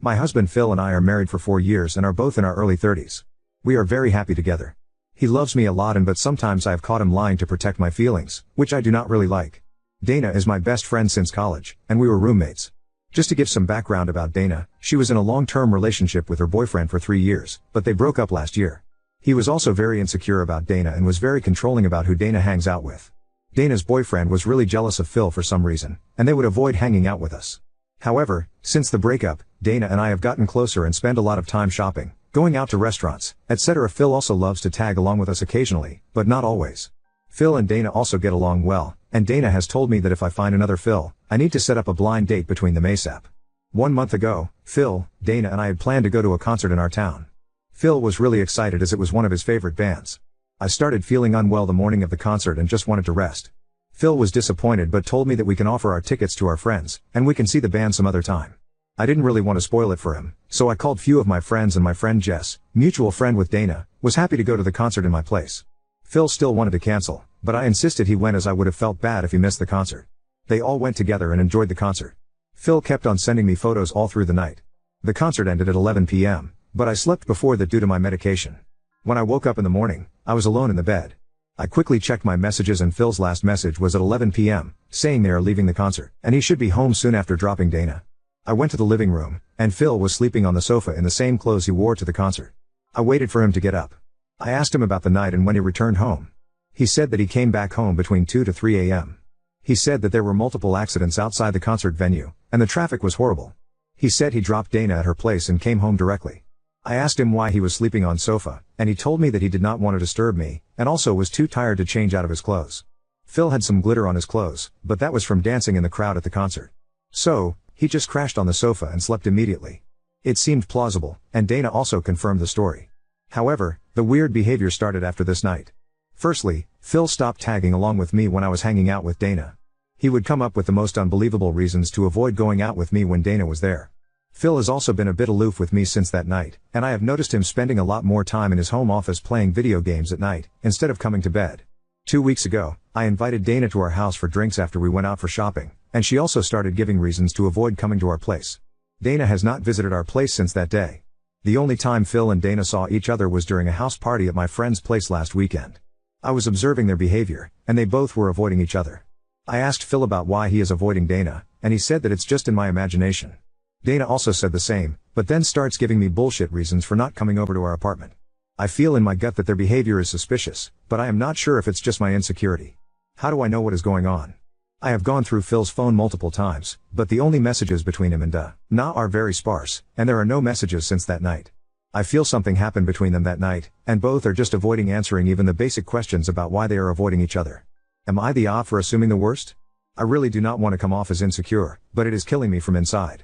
My husband Phil and I are married for 4 years and are both in our early 30s. We are very happy together. He loves me a lot but sometimes I have caught him lying to protect my feelings, which I do not really like. Dana is my best friend since college, and we were roommates. Just to give some background about Dana, she was in a long-term relationship with her boyfriend for 3 years, but they broke up last year. He was also very insecure about Dana and was very controlling about who Dana hangs out with. Dana's boyfriend was really jealous of Phil for some reason, and they would avoid hanging out with us. However, since the breakup, Dana and I have gotten closer and spend a lot of time shopping, going out to restaurants, etc. Phil also loves to tag along with us occasionally, but not always. Phil and Dana also get along well, and Dana has told me that if I find another Phil, I need to set up a blind date between them ASAP. 1 month ago, Phil, Dana and I had planned to go to a concert in our town. Phil was really excited as it was one of his favorite bands. I started feeling unwell the morning of the concert and just wanted to rest. Phil was disappointed but told me that we can offer our tickets to our friends, and we can see the band some other time. I didn't really want to spoil it for him, so I called few of my friends and my friend Jess, mutual friend with Dana, was happy to go to the concert in my place. Phil still wanted to cancel, but I insisted he went as I would have felt bad if he missed the concert. They all went together and enjoyed the concert. Phil kept on sending me photos all through the night. The concert ended at 11 p.m., but I slept before that due to my medication. When I woke up in the morning, I was alone in the bed. I quickly checked my messages and Phil's last message was at 11 p.m., saying they are leaving the concert, and he should be home soon after dropping Dana. I went to the living room, and Phil was sleeping on the sofa in the same clothes he wore to the concert. I waited for him to get up. I asked him about the night and when he returned home. He said that he came back home between 2 to 3 a.m. He said that there were multiple accidents outside the concert venue, and the traffic was horrible. He said he dropped Dana at her place and came home directly. I asked him why he was sleeping on sofa, and he told me that he did not want to disturb me, and also was too tired to change out of his clothes. Phil had some glitter on his clothes, but that was from dancing in the crowd at the concert. So, he just crashed on the sofa and slept immediately. It seemed plausible, and Dana also confirmed the story. However, the weird behavior started after this night. Firstly, Phil stopped tagging along with me when I was hanging out with Dana. He would come up with the most unbelievable reasons to avoid going out with me when Dana was there. Phil has also been a bit aloof with me since that night, and I have noticed him spending a lot more time in his home office playing video games at night, instead of coming to bed. 2 weeks ago, I invited Dana to our house for drinks after we went out for shopping, and she also started giving reasons to avoid coming to our place. Dana has not visited our place since that day. The only time Phil and Dana saw each other was during a house party at my friend's place last weekend. I was observing their behavior, and they both were avoiding each other. I asked Phil about why he is avoiding Dana, and he said that it's just in my imagination. Dana also said the same, but then starts giving me bullshit reasons for not coming over to our apartment. I feel in my gut that their behavior is suspicious, but I am not sure if it's just my insecurity. How do I know what is going on? I have gone through Phil's phone multiple times, but the only messages between him and Na are very sparse, and there are no messages since that night. I feel something happened between them that night, and both are just avoiding answering even the basic questions about why they are avoiding each other. Am I the off for assuming the worst? I really do not want to come off as insecure, but it is killing me from inside.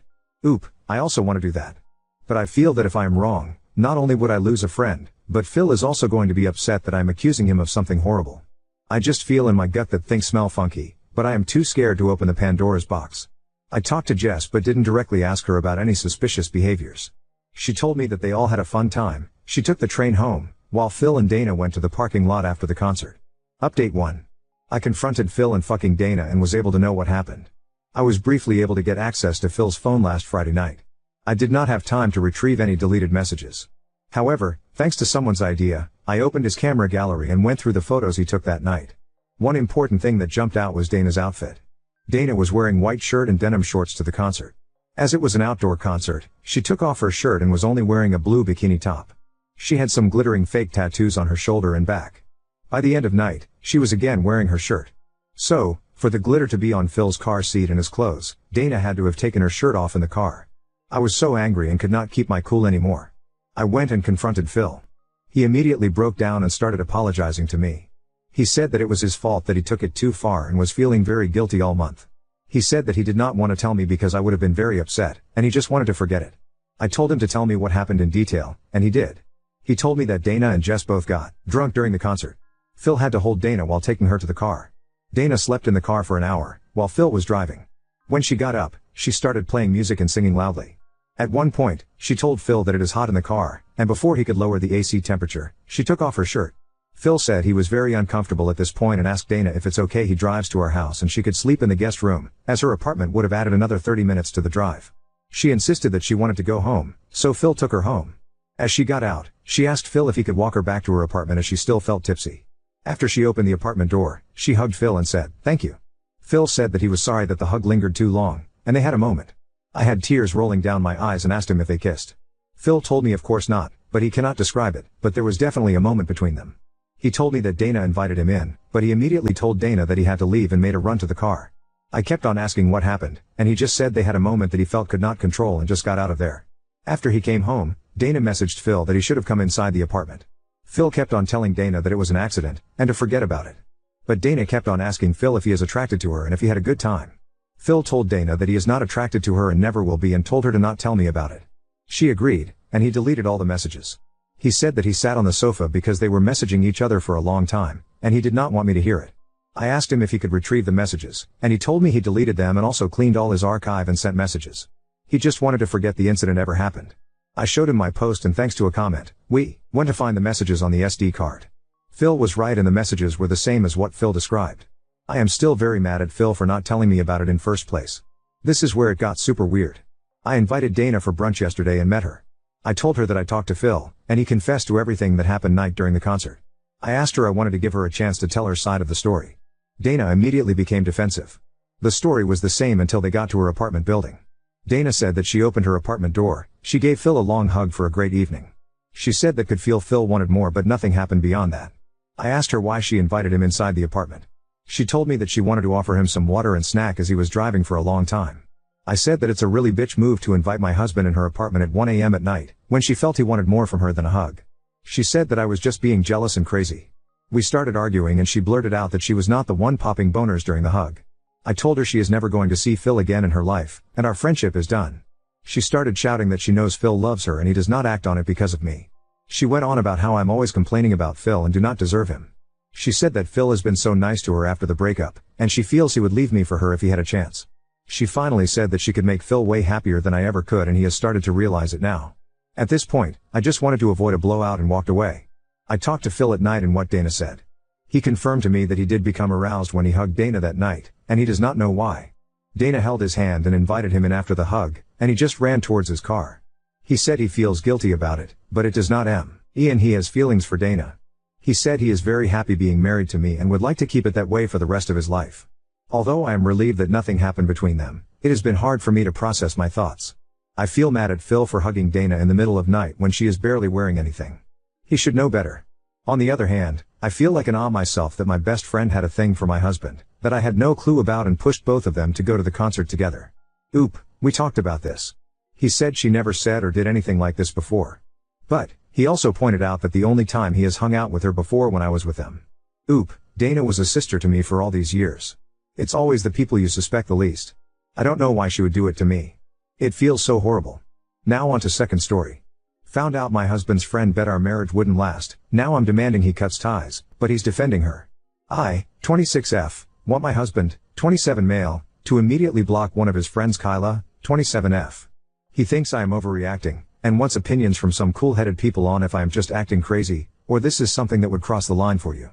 I also want to do that. But I feel that if I am wrong, not only would I lose a friend, but Phil is also going to be upset that I am accusing him of something horrible. I just feel in my gut that things smell funky, but I am too scared to open the Pandora's box. I talked to Jess but didn't directly ask her about any suspicious behaviors. She told me that they all had a fun time. She took the train home, while Phil and Dana went to the parking lot after the concert. Update 1. I confronted Phil and fucking Dana and was able to know what happened. I was briefly able to get access to Phil's phone last Friday night. I did not have time to retrieve any deleted messages. However, thanks to someone's idea, I opened his camera gallery and went through the photos he took that night. One important thing that jumped out was Dana's outfit. Dana was wearing white shirt and denim shorts to the concert. As it was an outdoor concert, she took off her shirt and was only wearing a blue bikini top. She had some glittering fake tattoos on her shoulder and back. By the end of night, she was again wearing her shirt. So, for the glitter to be on Phil's car seat and his clothes, Dana had to have taken her shirt off in the car. I was so angry and could not keep my cool anymore. I went and confronted Phil. He immediately broke down and started apologizing to me. He said that it was his fault that he took it too far and was feeling very guilty all month. He said that he did not want to tell me because I would have been very upset, and he just wanted to forget it. I told him to tell me what happened in detail, and he did. He told me that Dana and Jess both got drunk during the concert. Phil had to hold Dana while taking her to the car. Dana slept in the car for an hour, while Phil was driving. When she got up, she started playing music and singing loudly. At one point, she told Phil that it is hot in the car, and before he could lower the AC temperature, she took off her shirt. Phil said he was very uncomfortable at this point and asked Dana if it's okay he drives to our house and she could sleep in the guest room, as her apartment would have added another 30 minutes to the drive. She insisted that she wanted to go home, so Phil took her home. As she got out, she asked Phil if he could walk her back to her apartment as she still felt tipsy. After she opened the apartment door, she hugged Phil and said, "Thank you." Phil said that he was sorry that the hug lingered too long, and they had a moment. I had tears rolling down my eyes and asked him if they kissed. Phil told me of course not, but he cannot describe it, but there was definitely a moment between them. He told me that Dana invited him in, but he immediately told Dana that he had to leave and made a run to the car. I kept on asking what happened, and he just said they had a moment that he felt could not control and just got out of there. After he came home, Dana messaged Phil that he should have come inside the apartment. Phil kept on telling Dana that it was an accident, and to forget about it. But Dana kept on asking Phil if he is attracted to her and if he had a good time. Phil told Dana that he is not attracted to her and never will be and told her to not tell me about it. She agreed, and he deleted all the messages. He said that he sat on the sofa because they were messaging each other for a long time, and he did not want me to hear it. I asked him if he could retrieve the messages, and he told me he deleted them and also cleaned all his archive and sent messages. He just wanted to forget the incident ever happened. I showed him my post and thanks to a comment, we went to find the messages on the SD card. Phil was right and the messages were the same as what Phil described. I am still very mad at Phil for not telling me about it in first place. This is where it got super weird. I invited Dana for brunch yesterday and met her. I told her that I talked to Phil, and he confessed to everything that happened night during the concert. I asked her I wanted to give her a chance to tell her side of the story. Dana immediately became defensive. The story was the same until they got to her apartment building. Dana said that she opened her apartment door, she gave Phil a long hug for a great evening. She said that could feel Phil wanted more but nothing happened beyond that. I asked her why she invited him inside the apartment. She told me that she wanted to offer him some water and snack as he was driving for a long time. I said that it's a really bitch move to invite my husband in her apartment at 1 a.m. at night, when she felt he wanted more from her than a hug. She said that I was just being jealous and crazy. We started arguing and she blurted out that she was not the one popping boners during the hug. I told her she is never going to see Phil again in her life, and our friendship is done. She started shouting that she knows Phil loves her and he does not act on it because of me. She went on about how I'm always complaining about Phil and do not deserve him. She said that Phil has been so nice to her after the breakup, and she feels he would leave me for her if he had a chance. She finally said that she could make Phil way happier than I ever could and he has started to realize it now. At this point, I just wanted to avoid a blowout and walked away. I talked to Phil at night and what Dana said. He confirmed to me that he did become aroused when he hugged Dana that night, and he does not know why. Dana held his hand and invited him in after the hug, and he just ran towards his car. He said he feels guilty about it, but it does not mean he has feelings for Dana. He said he is very happy being married to me and would like to keep it that way for the rest of his life. Although I am relieved that nothing happened between them, it has been hard for me to process my thoughts. I feel mad at Phil for hugging Dana in the middle of night when she is barely wearing anything. He should know better. On the other hand, I feel like an myself that my best friend had a thing for my husband, that I had no clue about and pushed both of them to go to the concert together. Oop, we talked about this. He said she never said or did anything like this before. But, he also pointed out that the only time he has hung out with her before when I was with them. Oop, Dana was a sister to me for all these years. It's always the people you suspect the least. I don't know why she would do it to me. It feels so horrible. Now on to second story. Found out my husband's friend bet our marriage wouldn't last, now I'm demanding he cuts ties, but he's defending her. I, 26F, want my husband, 27 male, to immediately block one of his friends Kyla, 27F. He thinks I am overreacting, and wants opinions from some cool-headed people on if I am just acting crazy, or this is something that would cross the line for you.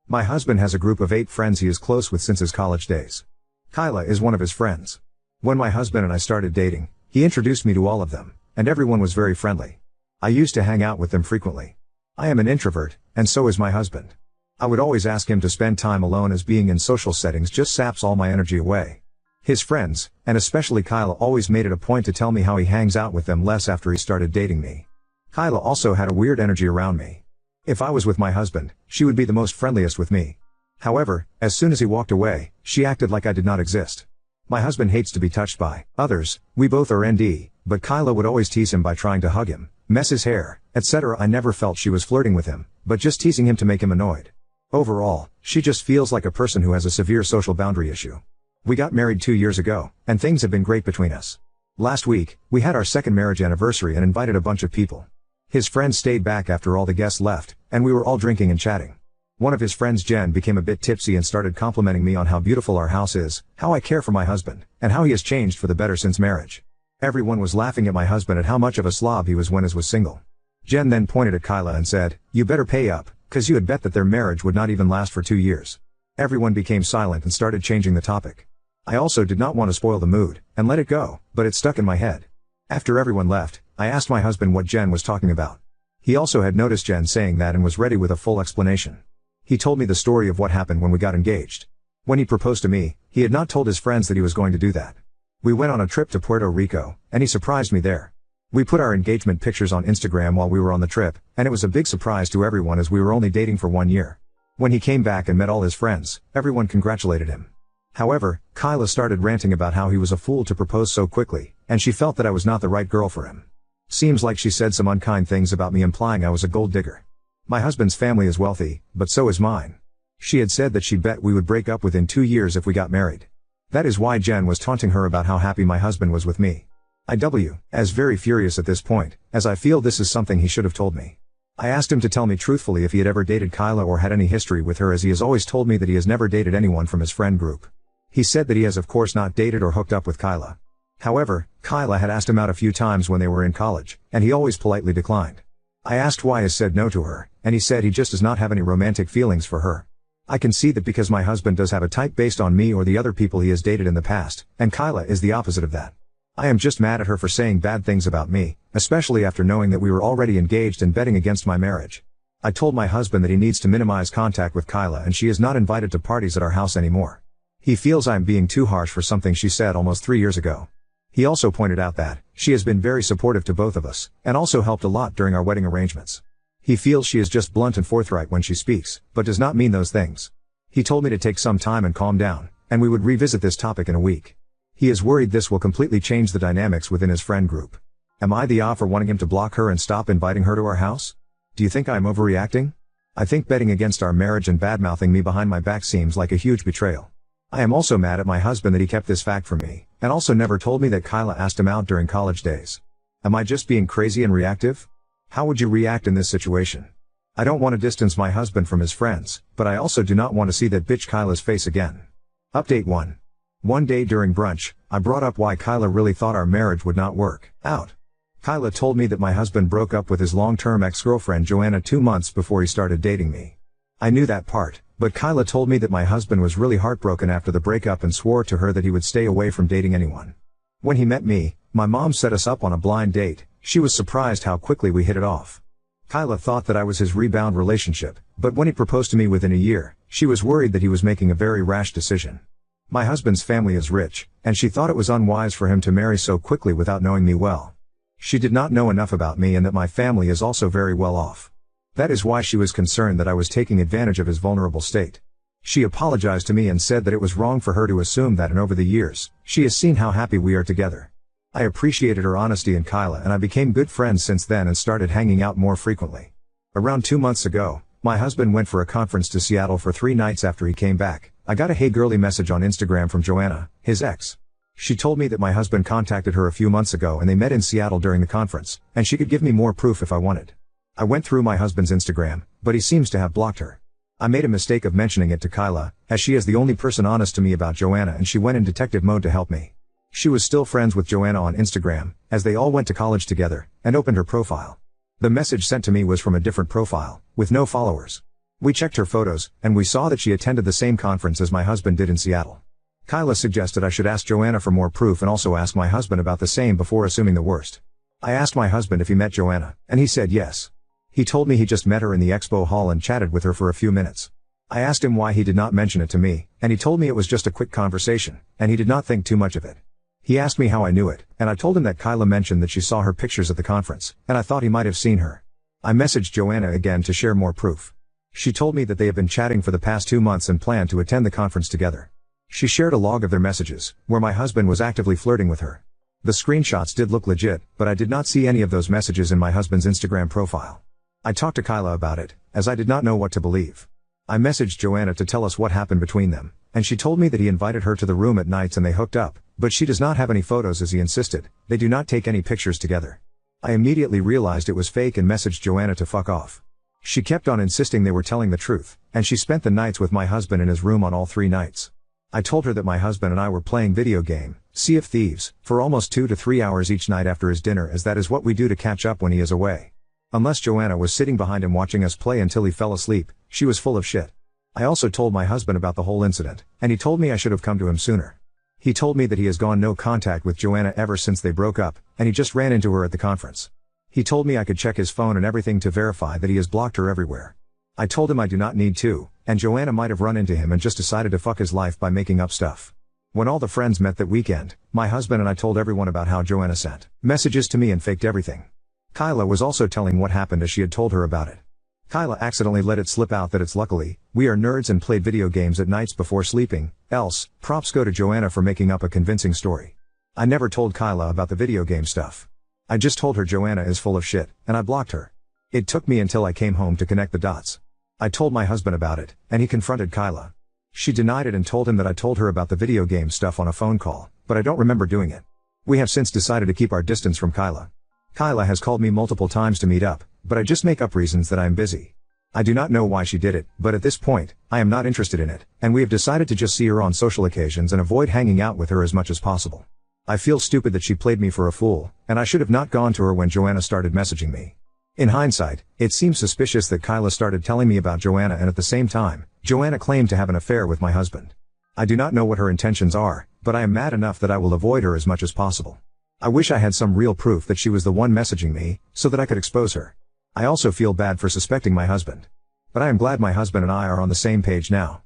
My husband has a group of 8 friends he is close with since his college days. Kyla is one of his friends. When my husband and I started dating, he introduced me to all of them, and everyone was very friendly. I used to hang out with them frequently. I am an introvert, and so is my husband. I would always ask him to spend time alone as being in social settings just saps all my energy away. His friends, and especially Kyla, always made it a point to tell me how he hangs out with them less after he started dating me. Kyla also had a weird energy around me. If I was with my husband, she would be the most friendliest with me. However, as soon as he walked away, she acted like I did not exist. My husband hates to be touched by others, we both are ND, but Kyla would always tease him by trying to hug him, mess his hair, etc. I never felt she was flirting with him, but just teasing him to make him annoyed. Overall, she just feels like a person who has a severe social boundary issue. We got married 2 years ago, and things have been great between us. Last week, we had our second marriage anniversary and invited a bunch of people. His friends stayed back after all the guests left, and we were all drinking and chatting. One of his friends, Jen, became a bit tipsy and started complimenting me on how beautiful our house is, how I care for my husband, and how he has changed for the better since marriage. Everyone was laughing at my husband at how much of a slob he was when he was single. Jen then pointed at Kyla and said, "You better pay up, 'cause you had bet that their marriage would not even last for 2 years. Everyone became silent and started changing the topic. I also did not want to spoil the mood, and let it go, but it stuck in my head. After everyone left, I asked my husband what Jen was talking about. He also had noticed Jen saying that and was ready with a full explanation. He told me the story of what happened when we got engaged. When he proposed to me, he had not told his friends that he was going to do that. We went on a trip to Puerto Rico, and he surprised me there. We put our engagement pictures on Instagram while we were on the trip, and it was a big surprise to everyone as we were only dating for 1 year. When he came back and met all his friends, everyone congratulated him. However, Kyla started ranting about how he was a fool to propose so quickly, and she felt that I was not the right girl for him. Seems like she said some unkind things about me, implying I was a gold digger. My husband's family is wealthy, but so is mine. She had said that she'd bet we would break up within 2 years if we got married. That is why Jen was taunting her about how happy my husband was with me. I was very furious at this point, as I feel this is something he should have told me. I asked him to tell me truthfully if he had ever dated Kyla or had any history with her, as he has always told me that he has never dated anyone from his friend group. He said that he has of course not dated or hooked up with Kyla. However, Kyla had asked him out a few times when they were in college, and he always politely declined. I asked why he said no to her, and he said he just does not have any romantic feelings for her. I can see that because my husband does have a type based on me or the other people he has dated in the past, and Kyla is the opposite of that. I am just mad at her for saying bad things about me, especially after knowing that we were already engaged and betting against my marriage. I told my husband that he needs to minimize contact with Kyla and she is not invited to parties at our house anymore. He feels I am being too harsh for something she said almost 3 years ago. He also pointed out that she has been very supportive to both of us, and also helped a lot during our wedding arrangements. He feels she is just blunt and forthright when she speaks, but does not mean those things. He told me to take some time and calm down, and we would revisit this topic in a week. He is worried this will completely change the dynamics within his friend group. Am I the off for wanting him to block her and stop inviting her to our house? Do you think I am overreacting? I think betting against our marriage and badmouthing me behind my back seems like a huge betrayal. I am also mad at my husband that he kept this fact from me, and also never told me that Kyla asked him out during college days. Am I just being crazy and reactive? How would you react in this situation? I don't want to distance my husband from his friends, but I also do not want to see that bitch Kyla's face again. Update 1. One day during brunch, I brought up why Kyla really thought our marriage would not work out. Kyla told me that my husband broke up with his long-term ex-girlfriend Joanna 2 months before he started dating me. I knew that part, but Kyla told me that my husband was really heartbroken after the breakup and swore to her that he would stay away from dating anyone. When he met me, my mom set us up on a blind date. She was surprised how quickly we hit it off. Kyla thought that I was his rebound relationship, but when he proposed to me within a year, she was worried that he was making a very rash decision. My husband's family is rich, and she thought it was unwise for him to marry so quickly without knowing me well. She did not know enough about me and that my family is also very well off. That is why she was concerned that I was taking advantage of his vulnerable state. She apologized to me and said that it was wrong for her to assume that, and over the years, she has seen how happy we are together. I appreciated her honesty and Kyla, and I became good friends since then and started hanging out more frequently. Around 2 months ago, my husband went for a conference to Seattle for 3 nights. After he came back, I got a "Hey girly" message on Instagram from Joanna, his ex. She told me that my husband contacted her a few months ago and they met in Seattle during the conference, and she could give me more proof if I wanted. I went through my husband's Instagram, but he seems to have blocked her. I made a mistake of mentioning it to Kyla, as she is the only person honest to me about Joanna, and she went in detective mode to help me. She was still friends with Joanna on Instagram, as they all went to college together, and opened her profile. The message sent to me was from a different profile, with no followers. We checked her photos, and we saw that she attended the same conference as my husband did in Seattle. Kyla suggested I should ask Joanna for more proof and also ask my husband about the same before assuming the worst. I asked my husband if he met Joanna, and he said yes. He told me he just met her in the expo hall and chatted with her for a few minutes. I asked him why he did not mention it to me, and he told me it was just a quick conversation, and he did not think too much of it. He asked me how I knew it, and I told him that Kyla mentioned that she saw her pictures at the conference, and I thought he might have seen her. I messaged Joanna again to share more proof. She told me that they have been chatting for the past 2 months and plan to attend the conference together. She shared a log of their messages, where my husband was actively flirting with her. The screenshots did look legit, but I did not see any of those messages in my husband's Instagram profile. I talked to Kyla about it, as I did not know what to believe. I messaged Joanna to tell us what happened between them, and she told me that he invited her to the room at nights and they hooked up, but she does not have any photos as he insisted. They do not take any pictures together. I immediately realized it was fake and messaged Joanna to fuck off. She kept on insisting they were telling the truth, and she spent the nights with my husband in his room on all 3 nights. I told her that my husband and I were playing video game, Sea of Thieves, for almost 2 to 3 hours each night after his dinner, as that is what we do to catch up when he is away. Unless Joanna was sitting behind him watching us play until he fell asleep, she was full of shit. I also told my husband about the whole incident, and he told me I should have come to him sooner. He told me that he has gone no contact with Joanna ever since they broke up, and he just ran into her at the conference. He told me I could check his phone and everything to verify that he has blocked her everywhere. I told him I do not need to, and Joanna might have run into him and just decided to fuck his life by making up stuff. When all the friends met that weekend, my husband and I told everyone about how Joanna sent messages to me and faked everything. Kyla was also telling what happened as she had told her about it. Kyla accidentally let it slip out that it's luckily, we are nerds and played video games at nights before sleeping, else, props go to Joanna for making up a convincing story. I never told Kyla about the video game stuff. I just told her Joanna is full of shit, and I blocked her. It took me until I came home to connect the dots. I told my husband about it, and he confronted Kyla. She denied it and told him that I told her about the video game stuff on a phone call, but I don't remember doing it. We have since decided to keep our distance from Kyla. Kyla has called me multiple times to meet up, but I just make up reasons that I am busy. I do not know why she did it, but at this point, I am not interested in it, and we have decided to just see her on social occasions and avoid hanging out with her as much as possible. I feel stupid that she played me for a fool, and I should have not gone to her when Joanna started messaging me. In hindsight, it seems suspicious that Kyla started telling me about Joanna and at the same time, Joanna claimed to have an affair with my husband. I do not know what her intentions are, but I am mad enough that I will avoid her as much as possible. I wish I had some real proof that she was the one messaging me, so that I could expose her. I also feel bad for suspecting my husband. But I am glad my husband and I are on the same page now.